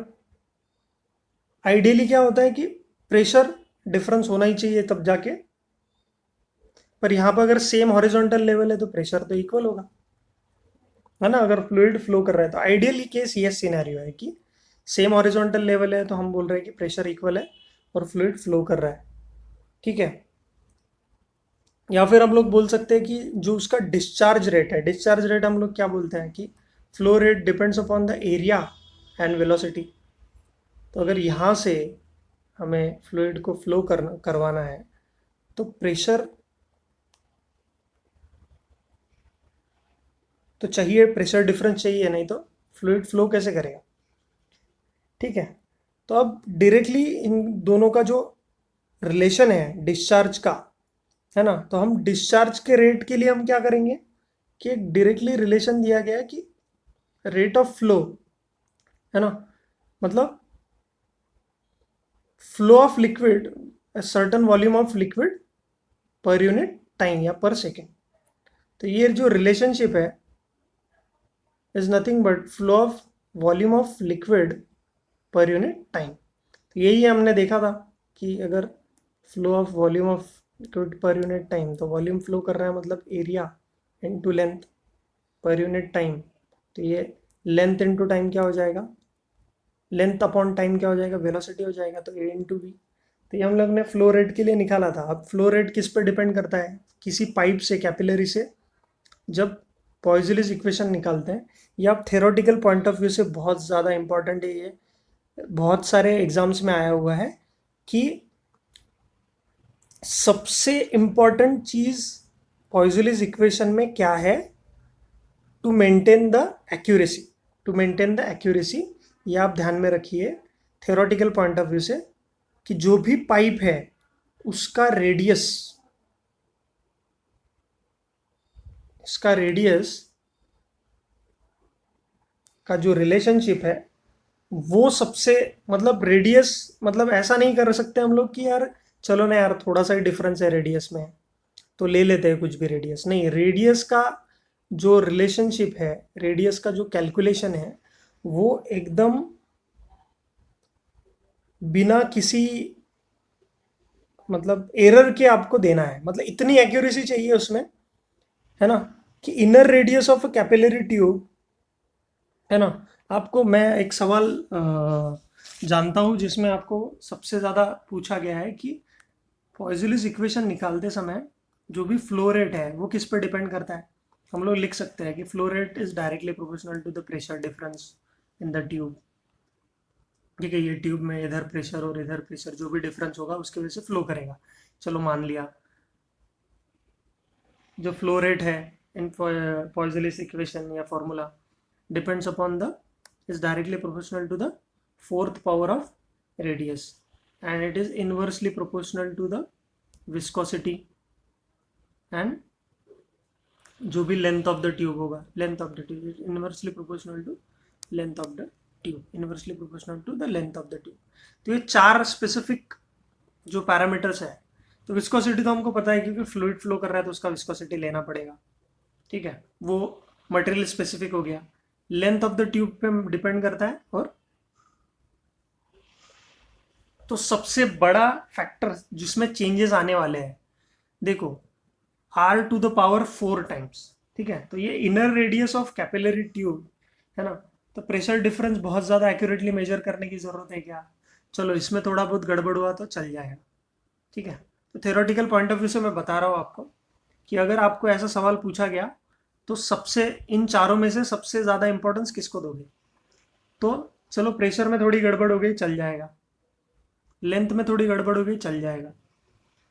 आइडियली क्या होता है कि प्रेशर डिफरेंस होना ही चाहिए तब जाके, पर यहाँ पर अगर सेम हॉरिजॉन्टल लेवल है तो प्रेशर तो इक्वल होगा, है ना। अगर फ्लूइड फ्लो कर रहा है तो आइडियली केस ये सिनेरियो है कि सेम हॉरिजॉन्टल लेवल है तो हम बोल रहे हैं कि प्रेशर इक्वल है और फ्लूइड फ्लो कर रहा है, ठीक है। या फिर हम लोग बोल सकते हैं कि जो उसका डिस्चार्ज रेट है, डिस्चार्ज रेट हम लोग क्या बोलते हैं कि flow rate depends upon the area and velocity. तो अगर यहाँ से हमें फ्लूइड को फ्लो करवाना है तो प्रेशर तो चाहिए, प्रेशर डिफरेंस चाहिए, नहीं तो फ्लूइड फ्लो कैसे करेगा, ठीक है। तो अब डायरेक्टली इन दोनों का जो रिलेशन है डिस्चार्ज का, है ना, तो हम डिस्चार्ज के रेट के लिए हम क्या करेंगे कि एक डायरेक्टली रिलेशन दिया गया है कि रेट ऑफ फ्लो, है ना, मतलब flow of liquid, certain volume of liquid per unit time या पर सेकेंड। तो ये जो रिलेशनशिप है is nothing but flow of volume of liquid per unit time. तो यही हमने देखा था कि अगर flow of volume of liquid per unit time, तो वॉल्यूम फ्लो कर रहा है मतलब area into length per unit time. तो ये लेंथ इनटू टाइम क्या हो जाएगा, लेंथ अपॉन टाइम क्या हो जाएगा, वेलोसिटी हो जाएगा, तो ए इंटू वी। तो ये हम लोग ने फ्लो रेट के लिए निकाला था। अब फ्लो रेट किस पर डिपेंड करता है, किसी पाइप से, कैपिलरी से जब पॉइजलिस इक्वेशन निकालते हैं, या आप थेरोटिकल पॉइंट ऑफ व्यू से बहुत ज़्यादा इंपॉर्टेंट है ये, बहुत सारे एग्जाम्स में आया हुआ है कि सबसे इंपॉर्टेंट चीज़ पॉइजलिस इक्वेशन में क्या है, to maintain the accuracy, to maintain the accuracy. ये आप ध्यान में रखिए थ्योरेटिकल पॉइंट ऑफ व्यू से कि जो भी पाइप है उसका रेडियस, इसका रेडियस का जो रिलेशनशिप है वो सबसे, मतलब रेडियस, मतलब ऐसा नहीं कर सकते हम लोग कि यार चलो ना यार थोड़ा सा ही डिफरेंस है रेडियस में तो ले लेते हैं कुछ भी रेडियस, नहीं, रेडियस का जो रिलेशनशिप है, रेडियस का जो कैलकुलेशन है वो एकदम बिना किसी मतलब एरर के आपको देना है, मतलब इतनी एक्यूरेसी चाहिए उसमें, है ना, कि inner radius of a capillary tube, है ना। आपको मैं एक सवाल जानता हूँ जिसमें आपको सबसे ज़्यादा पूछा गया है कि पॉइजलिस इक्वेशन निकालते समय जो भी फ्लो रेट है वो किस पर डिपेंड करता है। हम लोग लिख सकते हैं कि flow rate is directly proportional to the pressure difference in the tube, ठीक है। ये ट्यूब में इधर प्रेशर और इधर प्रेशर जो भी डिफरेंस होगा उसकी वजह से फ्लो करेगा। चलो मान लिया जो फ्लो रेट है इन पॉइजलिस इक्वेशन या formula depends upon the, is directly proportional to the fourth power of radius and it is inversely proportional to the viscosity and जो भी लेंथ ऑफ द ट्यूब होगा, length of the tube is inversely proportional to length of the tube, inversely proportional to the length of the tube. तो ये चार specific जो parameters है। तो viscosity तो हमको पता है क्योंकि फ्लूइड फ्लो कर रहा है तो उसका विस्कोसिटी लेना पड़ेगा, ठीक है, वो मटेरियल स्पेसिफिक हो गया। लेंथ ऑफ द ट्यूब पे डिपेंड करता है, और तो सबसे बड़ा फैक्टर जिसमें चेंजेस आने वाले हैं, देखो r to the power 4 times, ठीक है। तो ये inner radius of capillary tube है ना, तो प्रेशर डिफरेंस बहुत ज़्यादा एक्यूरेटली मेजर करने की ज़रूरत है क्या, चलो इसमें थोड़ा बहुत गड़बड़ हुआ तो चल जाएगा, ठीक है। तो थ्योरेटिकल पॉइंट ऑफ व्यू से मैं बता रहा हूँ आपको कि अगर आपको ऐसा सवाल पूछा गया तो सबसे, इन चारों में से सबसे ज़्यादा इंपॉर्टेंस किसको दोगे, तो चलो प्रेशर में थोड़ी गड़बड़ हो गई चल जाएगा, लेंथ में थोड़ी गड़बड़ हो गई चल जाएगा,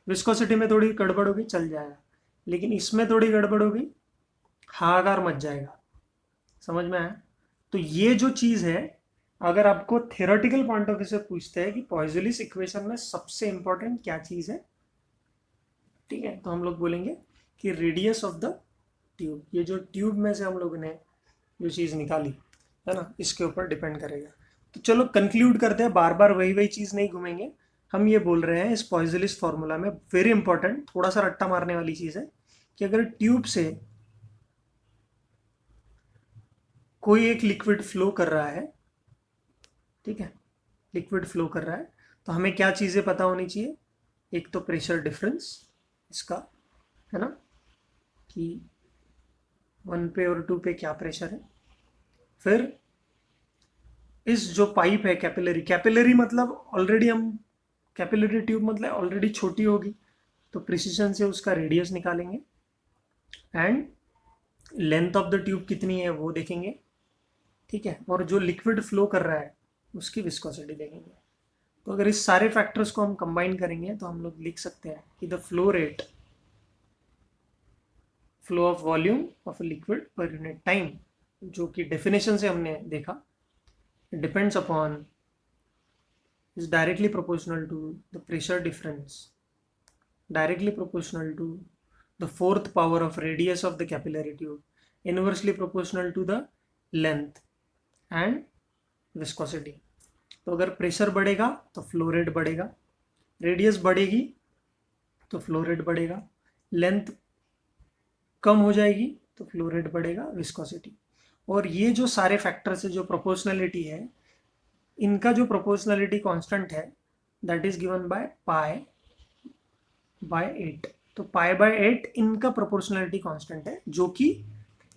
विस्कोसिटी में थोड़ी गड़बड़ हो गई चल जाएगा, लेकिन इसमें थोड़ी गड़बड़ हो गई, हाहाकार मच जाएगा। समझ में आया? तो ये जो चीज़ है, अगर आपको थ्योरेटिकल पॉइंट ऑफ व्यू से पूछते हैं कि पॉइजलिस इक्वेशन में सबसे इंपॉर्टेंट क्या चीज़ है, ठीक है, तो हम लोग बोलेंगे कि रेडियस ऑफ द ट्यूब। ये जो ट्यूब में से हम लोगों ने जो चीज़ निकाली है ना, इसके ऊपर डिपेंड करेगा। तो चलो कंक्लूड करते हैं, बार बार वही वही चीज़ नहीं घूमेंगे। हम ये बोल रहे हैं इस पॉइजलिस फॉर्मूला में वेरी इंपॉर्टेंट, थोड़ा सा रट्टा मारने वाली चीज़ है कि अगर ट्यूब से कोई एक लिक्विड फ्लो कर रहा है, ठीक है, लिक्विड फ्लो कर रहा है, तो हमें क्या चीज़ें पता होनी चाहिए। एक तो प्रेशर डिफरेंस इसका, है ना, कि 1 पे और 2 पे क्या प्रेशर है। फिर इस जो पाइप है कैपिलरी, कैपिलरी मतलब ऑलरेडी हम, कैपिलरी ट्यूब मतलब ऑलरेडी छोटी होगी, तो प्रिसीजन से उसका रेडियस निकालेंगे and length of the tube कितनी है वो देखेंगे, ठीक है, और जो लिक्विड फ्लो कर रहा है उसकी विस्कोसिटी देखेंगे। तो अगर इस सारे फैक्टर्स को हम कंबाइन करेंगे तो हम लोग लिख सकते हैं कि the flow rate, flow of volume of liquid per unit time, जो कि डेफिनेशन से हमने देखा, depends upon, is directly proportional to the pressure difference, directly proportional to the fourth power of radius of the capillary tube, inversely proportional to the length and viscosity। तो अगर pressure बढ़ेगा तो flow rate बढ़ेगा, radius बढ़ेगी तो flow rate बढ़ेगा, length कम हो जाएगी तो फ्लो रेट बढ़ेगा, विस्कोसिटी। और ये जो सारे फैक्टर्स है, जो प्रोपोर्शनलिटी है, इनका जो प्रोपोर्शनलिटी कांस्टेंट है that is given by pi by 8। तो पाई बाय 8 इनका प्रोपोर्शनलिटी कांस्टेंट है, जो कि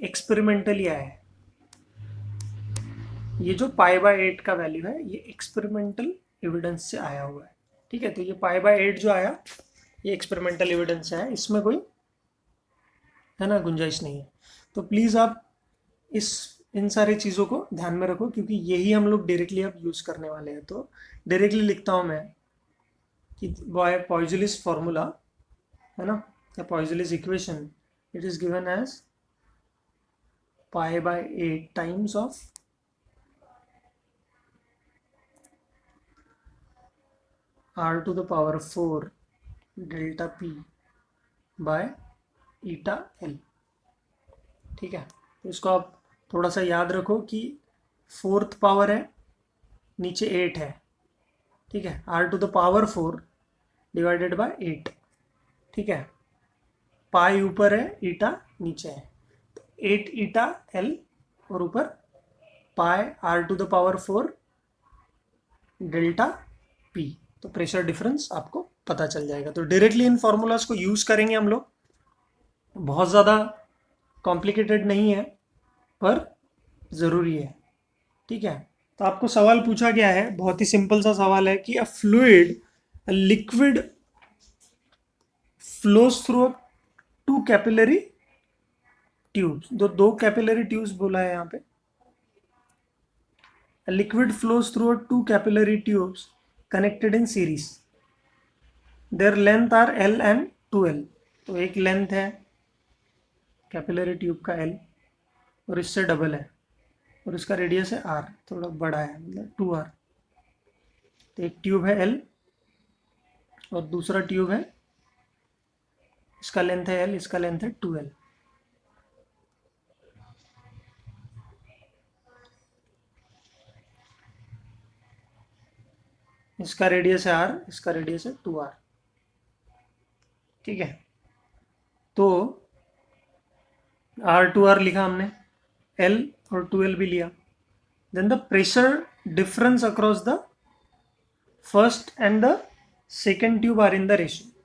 एक्सपेरिमेंटली आया है। ये जो पाई बाय 8 का वैल्यू है ये एक्सपेरिमेंटल एविडेंस से आया हुआ है, ठीक है। तो ये पाई बाय 8 जो आया ये एक्सपेरिमेंटल एविडेंस से है, इसमें कोई, है ना, गुंजाइश नहीं है। तो प्लीज़ आप इन सारी चीज़ों को ध्यान में रखो, क्योंकि यही हम लोग डायरेक्टली अब यूज़ करने वाले हैं। तो डायरेक्टली लिखता हूँ मैं कि बाय पॉइजलिस फॉर्मूला, है ना, या poiseuille's equation, it is given as pi by 8 times of r to the power 4 delta p by eta l, ठीक है। तो इसको आप थोड़ा सा याद रखो कि फोर्थ पावर है, नीचे 8 है, ठीक है, r to the power 4 divided by 8, ठीक है, पाई ऊपर है, ईटा नीचे है, तो 8 ईटा l और ऊपर पाई r to the power 4 delta p। तो प्रेशर डिफरेंस आपको पता चल जाएगा। तो डायरेक्टली इन फॉर्मूलाज को यूज करेंगे हम लोग, बहुत ज़्यादा कॉम्प्लिकेटेड नहीं है पर ज़रूरी है, ठीक है। तो आपको सवाल पूछा गया है, बहुत ही सिंपल सा सवाल है कि a fluid, a liquid flows through two capillary tubes. दो कैपिलरी ट्यूब्स बोला है यहाँ पे। A liquid flows through two capillary tubes connected in series. Their length are L and 2L। तो एक लेंथ है कैपिलरी ट्यूब का L और इससे डबल है, और इसका रेडियस है R, थोड़ा बड़ा है, मतलब 2R। तो एक ट्यूब है L और दूसरा ट्यूब है, इसका लेंथ है L, इसका लेंथ है 2L। इसका रेडियस है R, इसका रेडियस है 2R, ठीक है। तो R2R लिखा हमने, L और 2L भी लिया। Then the pressure difference across the first and the second tube are in the ratio.